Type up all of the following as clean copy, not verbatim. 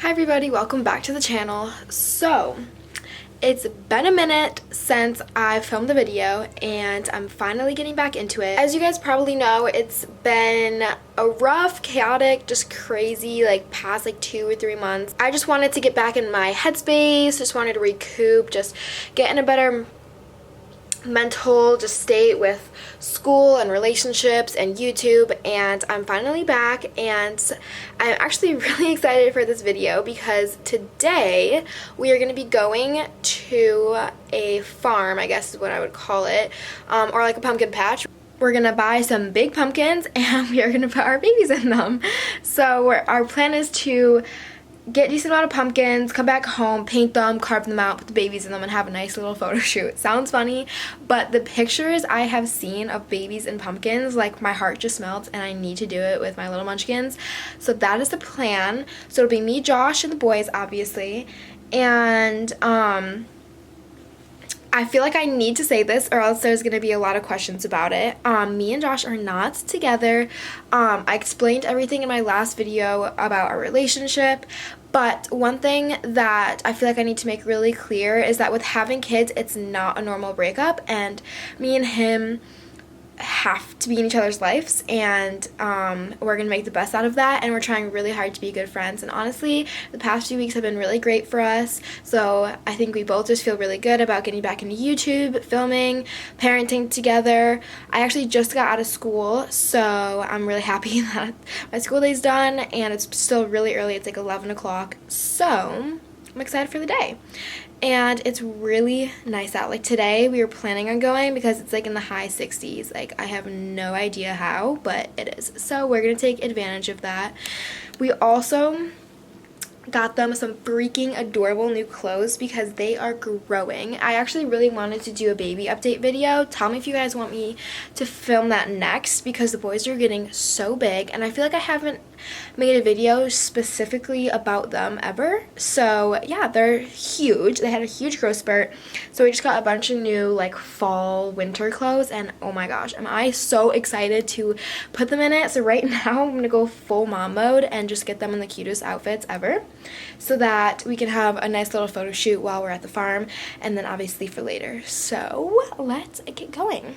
Hi everybody, welcome back to the channel. So, it's been a minute since I filmed the video and I'm finally getting back into it. As you guys probably know, it's been a rough, chaotic, just crazy past 2 or 3 months. I just wanted to get back in my headspace, just wanted to recoup, just get in a better mental state with school and relationships and YouTube, and I'm finally back and I'm actually really excited for this video because today we are going to be going to a farm, I guess is what I would call it, or like a pumpkin patch. We're gonna buy some big pumpkins and we are gonna put our babies in them. So our plan is to get a decent amount of pumpkins, come back home, paint them, carve them out, put the babies in them, and have a nice little photo shoot. Sounds funny, but the pictures I have seen of babies and pumpkins, my heart just melts, and I need to do it with my little munchkins. So that is the plan. So it'll be me, Josh, and the boys, obviously. And I feel like I need to say this or else there's going to be a lot of questions about it. Me and Josh are not together. I explained everything in my last video about our relationship, but one thing that I feel like I need to make really clear is that with having kids, it's not a normal breakup, and me and him have to be in each other's lives, and we're gonna make the best out of that, and we're trying really hard to be good friends. And honestly, the past few weeks have been really great for us, so I think we both just feel really good about getting back into YouTube, filming, parenting together. I actually just got out of school, so I'm really happy that my school day's done, and it's still really early. It's 11 o'clock, so I'm excited for the day. And it's really nice out. Today we were planning on going because it's in the high 60s. I have no idea how, but it is. So we're gonna take advantage of that. We also got them some freaking adorable new clothes because they are growing. I actually really wanted to do a baby update video. Tell me if you guys want me to film that next because the boys are getting so big, and I feel like I haven't made a video specifically about them ever. So yeah, they're huge. They had a huge growth spurt, so we just got a bunch of new fall winter clothes, and oh my gosh, am I so excited to put them in it. So right now I'm gonna go full mom mode and just get them in the cutest outfits ever, so that we can have a nice little photo shoot while we're at the farm, and then obviously for later. So let's get going.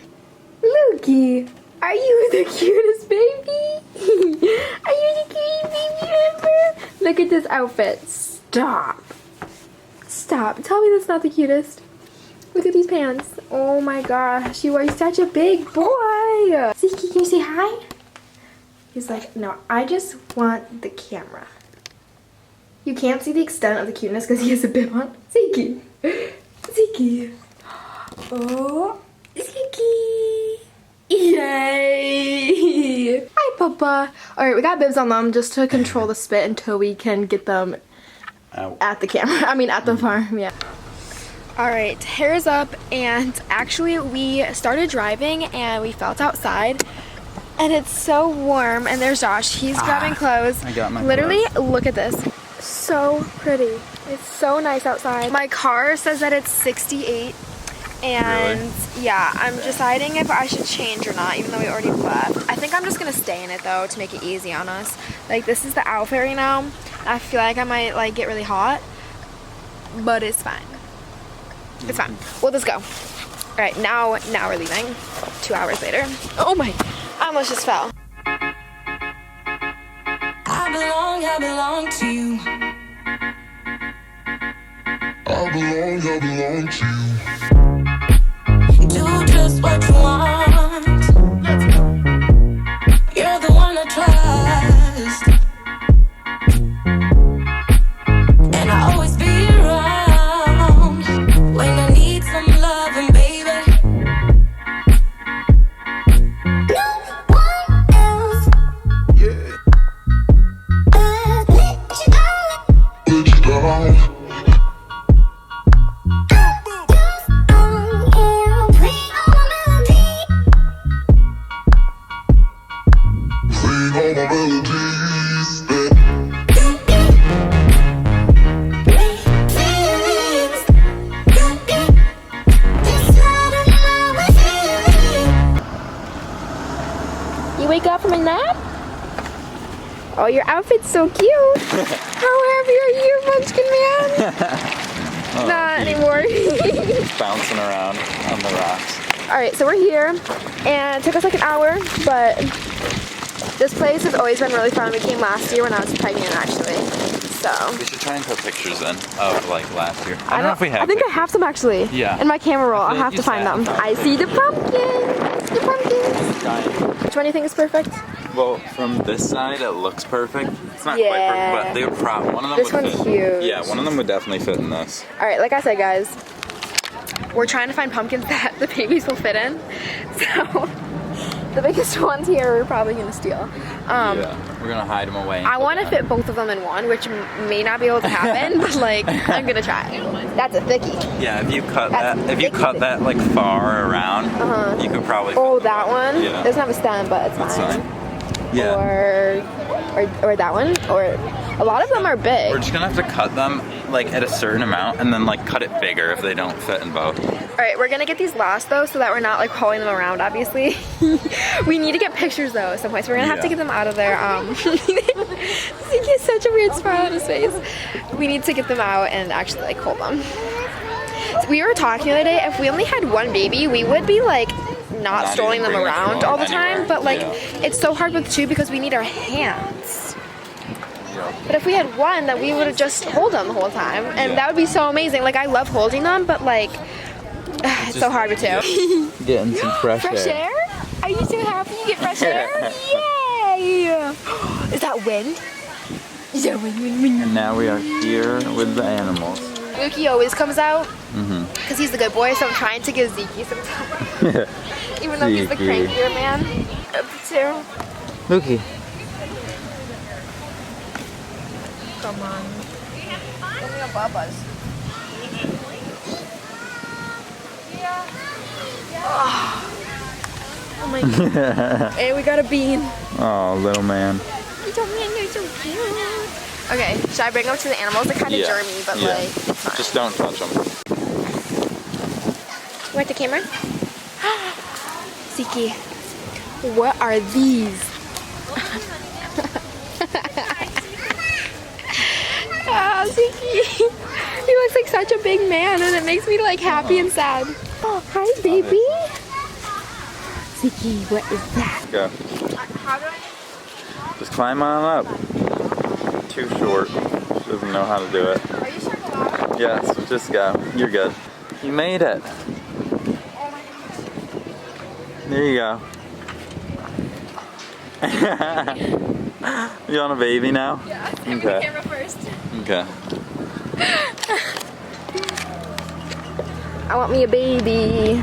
Lukey, are you the cutest baby? Are you the cutest baby ever? Look at this outfit. Stop. Stop. Tell me that's not the cutest. Look at these pants. Oh my gosh, you are such a big boy. Zeke, can you say hi? He's like, no, I just want the camera. You can't see the extent of the cuteness because he has a bib on. Zeke. Zeke. Oh, Zeke. Yay. Hi, Papa. Alright, we got bibs on them just to control the spit until we can get them at the camera. I mean, at the farm, yeah. Alright, hair's up, and actually we started driving and we felt outside. And it's so warm, and there's Josh. He's grabbing clothes. I got my Literally, clothes. look at this. So pretty. It's so nice outside. My car says that it's 68, and Really? yeah, I'm deciding if I should change or not, even though we already left. I think I'm just gonna stay in it though to make it easy on us. This is the outfit right now. I feel like I might get really hot, but it's fine. It's fine. We'll just go. All right, now we're leaving. 2 hours later. Oh my! I almost just fell. I belong to you. I belong to you. Do just what you want. You're the one I trust, and I'll always be around when I need some loving, baby. No one else. Yeah. Let you down. Let you down. Sing all my melodies. You wake up from a nap? Oh, your outfit's so cute. How happy are can't anymore. Bouncing around on the rocks. Alright, so we're here, and it took us like an hour, but this place has always been really fun. We came last year when I was pregnant, actually. So We should try and put pictures in of like last year. I don't know if we have. I think I have some actually. Yeah. In my camera roll. I I'll feel have like to find you them. said- I see the pumpkins. The pumpkins. Which one do you think is perfect? Well, from this side it looks perfect. It's not Yeah. quite perfect, but they would probably one of them This would one's fit. huge. Yeah, one of them would definitely fit in this. Alright, like I said, guys, we're trying to find pumpkins that the babies will fit in. So the biggest ones here we're probably gonna steal. Yeah, we're gonna hide them away. I want to fit both of them in one, which may not be able to happen, but like I'm gonna try. That's a thickie. Yeah, if you cut That's that, if you thick. cut that like far around, you could probably. Oh, fit them that both. one. Yeah, It doesn't have a stem, but it's that's fine. fine. Yeah, Or that one. Or a lot of them are big. we're just gonna have to cut them like at a certain amount, and then like cut it bigger if they don't fit in both. All right, we're gonna get these last though, so that we're not like hauling them around. Obviously, we need to get pictures though at some point. So we're gonna have to Yeah. get them out of there. He gets such a weird smile on his face. We need to get them out and actually like hold them. We were talking the other day. If we only had one baby, we would be like not strolling them even bringing around them all the anywhere. time. But like, Yeah. it's so hard with two because we need our hands. But if we had one, then we would have just hold them the whole time, and Yeah. that would be so amazing. Like I love holding them, but like it's so hard with two. Getting some fresh Air? Are you so happy you get fresh air? Yay! Is that wind? Is that wind? And now we are here with the animals. Mookie always comes out because he's the good boy, so I'm trying to give Zeke some time. Even though he's the Zeke. crankier man of the two. Mookie. Come on. Give me a Bubba's. Oh my god. Hey, we got a bean. Oh, little man. Little man, you're so cute. Okay, should I bring them to the animals? They're kind of germy, but like, it's fine. Just don't touch them. You want the camera? Ziki, what are these? Ah, Ziki. He looks like such a big man, and it makes me like happy and sad. Oh, hi, baby. Ziki, what is that? Go. How do I? Just climb on up. Too short. She doesn't know how to do it. Are you sure to walk? Yes, just go. You're good. You made it. Oh my gosh. There you go. You want a baby now? Yeah, take Okay. the camera first. Okay. I want me a baby.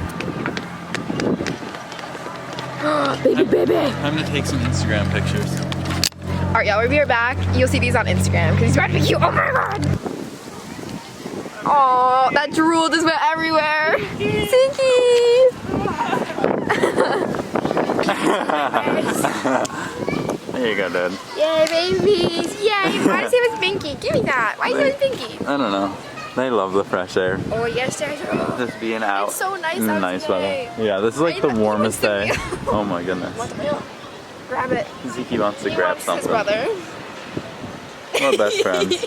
Baby. Time to take some Instagram pictures. Alright, y'all, we'll be right back. You'll see these on Instagram because he's about to be cute. Oh my god! Oh, that drool just went everywhere. Zinky! There you go, Dad. Yay, babies! Yay! Why does he have his binky? Give me that. Why does he have his binky? I don't know. They love the fresh air. Oh, yes, there's. Just being out. It's so nice in the out nice today. weather. Yeah, this is like the He warmest wants day. to Oh my goodness. Grab it. Zeke wants to He grab wants something. his brother. We're best friends.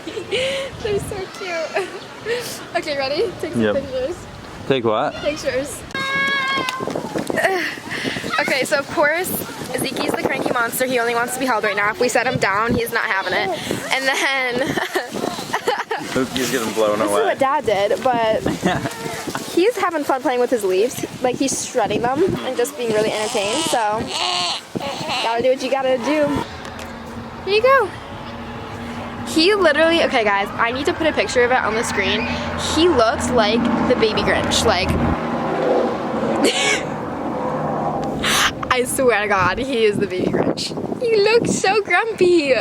They're so cute. Okay, ready? Take some Yep. pictures. Take what? Pictures. Okay, so of course, Zeke's the cranky monster. He only wants to be held right now. If we set him down, he's not having it. And then He's getting blown this is away. what Dad did, but he's having fun playing with his leaves. Like he's shredding them and just being really entertained. So gotta do what you gotta do. Here you go. He literally, okay guys, I need to put a picture of it on the screen. He looks like the baby Grinch. Like, I swear to God, he is the baby Grinch. He looks so grumpy.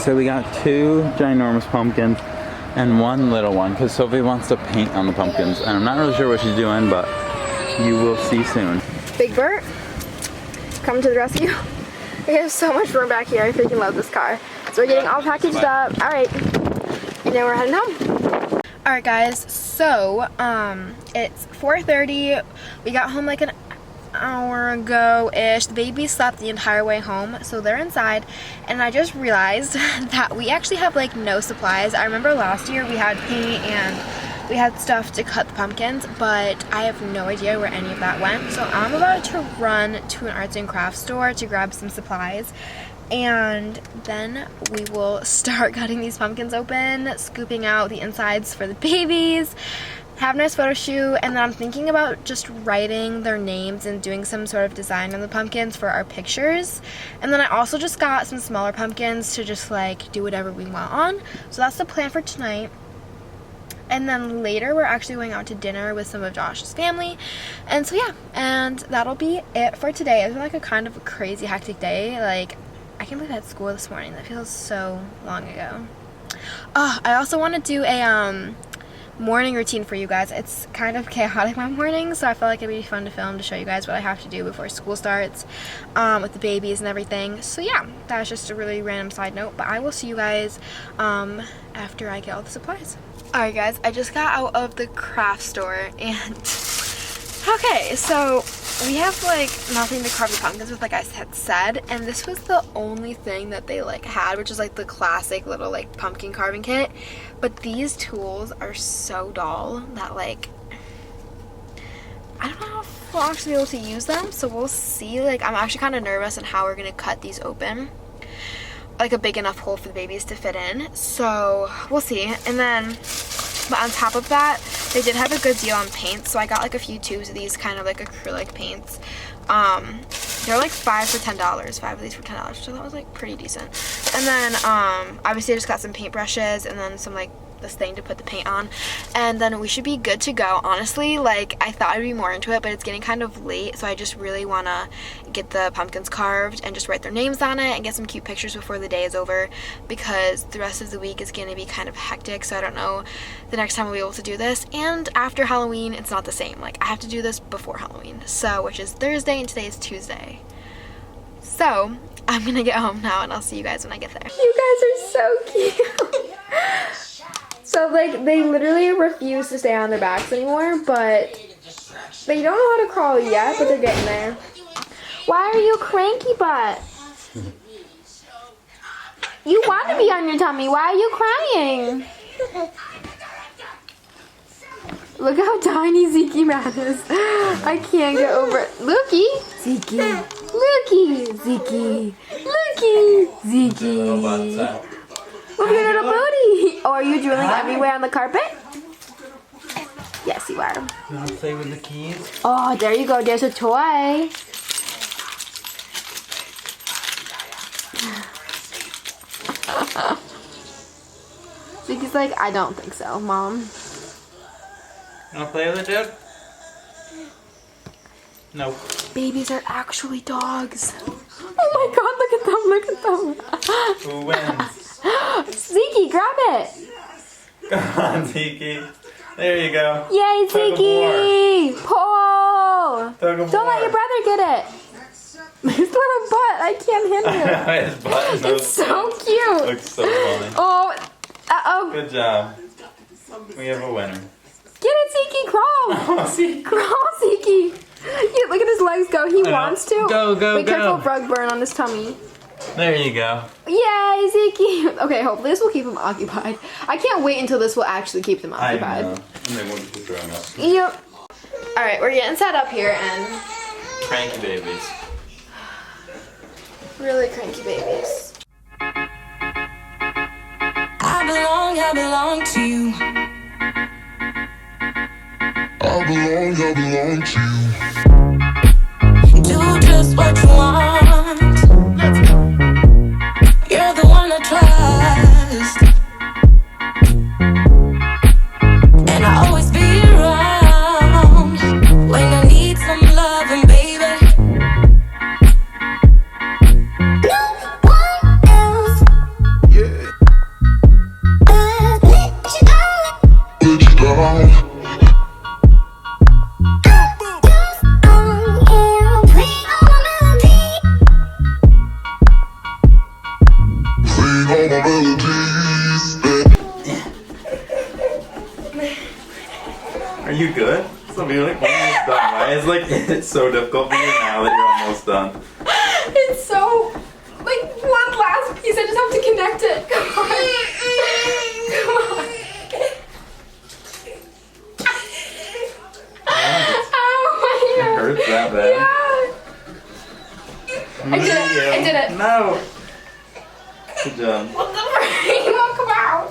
So we got 2 ginormous pumpkins and 1 little one because Sophie wants to paint on the pumpkins. And I'm not really sure what she's doing, but you will see soon. Big Bert, come to the rescue. We have so much room back here. I freaking love this car. So we're getting all packaged up. All right, and then we're heading home. All right, guys. So it's 4:30. We got home like an hour ago-ish. The baby slept the entire way home, so they're inside. And I just realized that we actually have like no supplies. I remember last year we had paint and we had stuff to cut the pumpkins, but I have no idea where any of that went. So I'm about to run to an arts and crafts store to grab some supplies, and then we will start cutting these pumpkins open, scooping out the insides for the babies, have a nice photo shoot, and then I'm thinking about just writing their names and doing some sort of design on the pumpkins for our pictures. And then I also just got some smaller pumpkins to just like do whatever we want on. So that's the plan for tonight. And then later we're actually going out to dinner with some of Josh's family. And so yeah, and that'll be it for today. It's been like a kind of a crazy hectic day. Like, I can't believe I had school this morning. That feels so long ago. I also want to do a morning routine for you guys. It's kind of chaotic my morning, so I felt like it'd be fun to film to show you guys what I have to do before school starts with the babies and everything. So yeah, that's just a really random side note, but I will see you guys after I get all the supplies. Alright guys, I just got out of the craft store and okay, so we have like nothing to carve the pumpkins with, like I had said, and this was the only thing that they like had, which is like the classic little like pumpkin carving kit. But these tools are so dull that like I don't know if we'll actually be able to use them, so we'll see. Like, I'm actually kind of nervous on how we're gonna cut these open, like a big enough hole for the babies to fit in, so we'll see. And then, but on top of that, they did have a good deal on paints, so I got like a few tubes of these kind of like acrylic paints. They're like 5 for $10, 5 of these for $10, so that was like pretty decent. And then obviously I just got some paintbrushes and then some like this thing to put the paint on, and then we should be good to go. Honestly, like I thought I'd be more into it, but it's getting kind of late, so I just really want to get the pumpkins carved and just write their names on it and get some cute pictures before the day is over, because the rest of the week is going to be kind of hectic, so I don't know the next time we'll be able to do this. And after Halloween, it's not the same. Like, I have to do this before Halloween, so which is Thursday and today is Tuesday. So I'm gonna get home now and I'll see you guys when I get there. You guys are so cute. So like they literally refuse to stay on their backs anymore, but they don't know how to crawl yet, but they're getting there. Why are you cranky butt? You want to be on your tummy. Why are you crying? Look how tiny Zeke Matt is. I can't get over it. Looky. Zeke. Looky. Zeke. Looky. Zeke. Look at your little booty. Oh, are you drooling everywhere on the carpet? Yes, you are. You want to play with the keys? Oh, there you go. There's a toy. Zeke's like, I don't think so, Mom. You want to play with it, dude? Nope. Babies are actually dogs. Oh my god, look at them, Who wins? Zeke, grab it. Come on, Zeke. There you go. Yay, Zeke! Pull! Tug of Don't let war. your brother get it. His little butt, I can't handle it. His butt is It's so cute. Looks so funny. Oh, uh-oh. Good job. We have a winner. Get it, Zeke, crawl. Crawl, Zeke. Yeah, look at his legs go. He wants to. Go, go, Wait, go. careful, rug burn on his tummy. There you go. Yay, Zeke. Okay, hopefully this will keep him occupied. I can't wait until this will actually keep them occupied. I know. And they won't keep growing up. Yep. Alright, we're getting set up here and... Cranky babies. Really cranky babies. I belong to you. I belong to you. Do just what you want. You're the one I trust, and I'll always be around when I need some loving, baby. No one else. Yeah. It's like, it's so difficult for you now that you're almost done. It's so, like, one last piece. I just have to connect it. Come on. Come on. Oh, my It God. hurts that bad. Yeah. I did it. I did it. No. Good job. What the frick? It won't come out.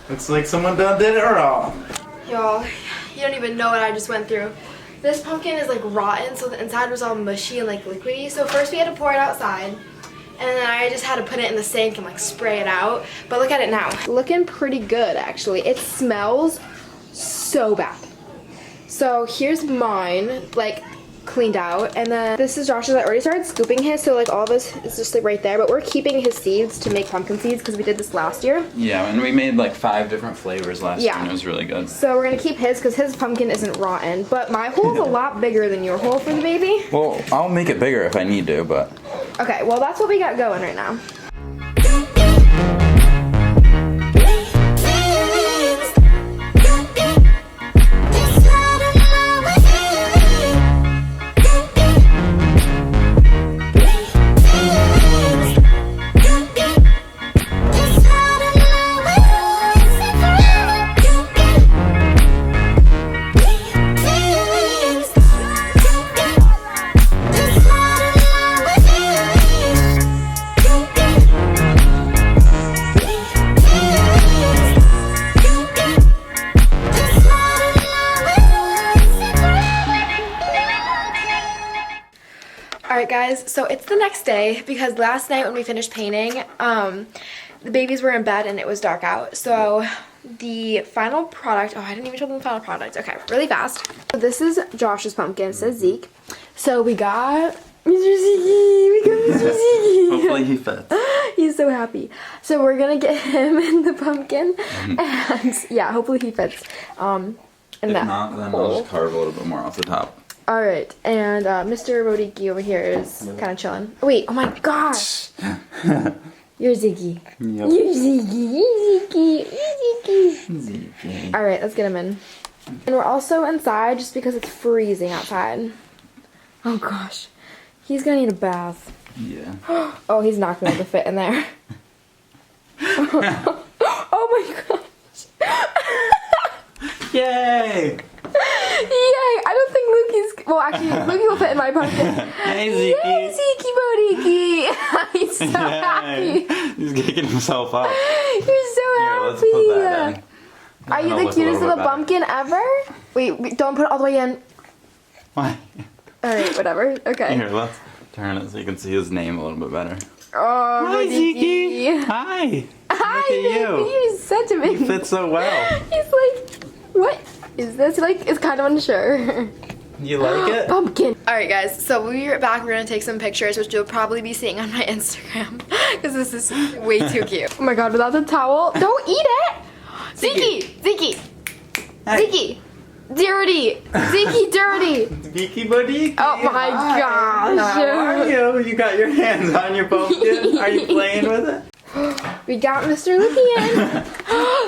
Looks like someone done did it wrong. Y'all, you don't even know what I just went through. This pumpkin is like rotten, so the inside was all mushy and like liquidy. So first we had to pour it outside, and then I just had to put it in the sink and like spray it out. But look at it now. Looking pretty good, actually. It smells so bad. So here's mine, like cleaned out, and then this is Josh's. I already started scooping his, so like all this is just like right there, but we're keeping his seeds to make pumpkin seeds because we did this last year. Yeah, and we made like 5 different flavors last year, and it was really good. So we're gonna keep his because his pumpkin isn't rotten, but my hole's a lot bigger than your hole for the baby. Well, I'll make it bigger if I need to, but... Okay, well that's what we got going right now. Alright guys, so it's the next day because last night when we finished painting, the babies were in bed and it was dark out. So the final product, oh I didn't even show them the final product. Okay, really fast. So this is Josh's pumpkin, it says Zeke. So we got Mr. Zeke, we got Mr. Zeke. Hopefully he fits. He's so happy. So we're gonna get him in the pumpkin and yeah, hopefully he fits. In If that not, then hole. I'll just carve a little bit more off the top. Alright, and Mr. Rodiki over here is kind of chilling. Wait, oh my gosh! You're Ziggy. Yep. You're Ziggy. You're Ziggy. You're Ziggy. Alright, let's get him in. And we're also inside just because it's freezing outside. Oh gosh. He's gonna need a bath. Yeah. Oh, he's not gonna be able to fit in there. Oh my gosh. Yay! Yay! I don't think Lukey's. Well, actually, Lukey will fit in my pumpkin. Hey, Zeke. Yay, Zeke Bodiki! He's so happy. He's kicking himself up. You're so Here, happy. let's put that in. Are you That'll the look a cutest little little bit better. pumpkin ever? Wait, don't put it all the way in. Why? Alright, whatever. Okay. Here, let's turn it so you can see his name a little bit better. Oh, Hi, Bodiki. Zeke. Hi. Hi, Look at baby. you. You're such a baby. You fit so well. He's like, what is this? Like, it's kind of unsure. You like it? Pumpkin. Alright guys, so we'll be right back. We're gonna take some pictures, which you'll probably be seeing on my Instagram. Because this is way too cute. Oh my god, without the towel. Don't eat it! Zeke! Zeke! Zeke! Dirty! Zeke dirty! Geeky buddy. Oh my gosh. How are you? You got your hands on your pumpkin. Are you playing with it? We got Mr. Lukey in.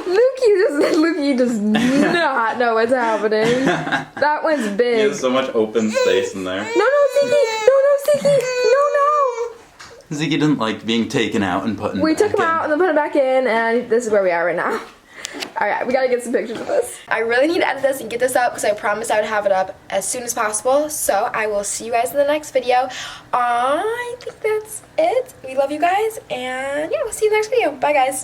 Lukey does not know what's happening. That one's He big. has so much open space in there. No, Zeke! No, Zeke! No! Zeke didn't like being taken out and put in. We took back him out and then put him back in, and this is where we are right now. Alright, we gotta get some pictures of this. I really need to edit this and get this up because I promised I would have it up as soon as possible. So I will see you guys in the next video. I think that's it. We love you guys, and yeah, we'll see you in the next video. Bye, guys.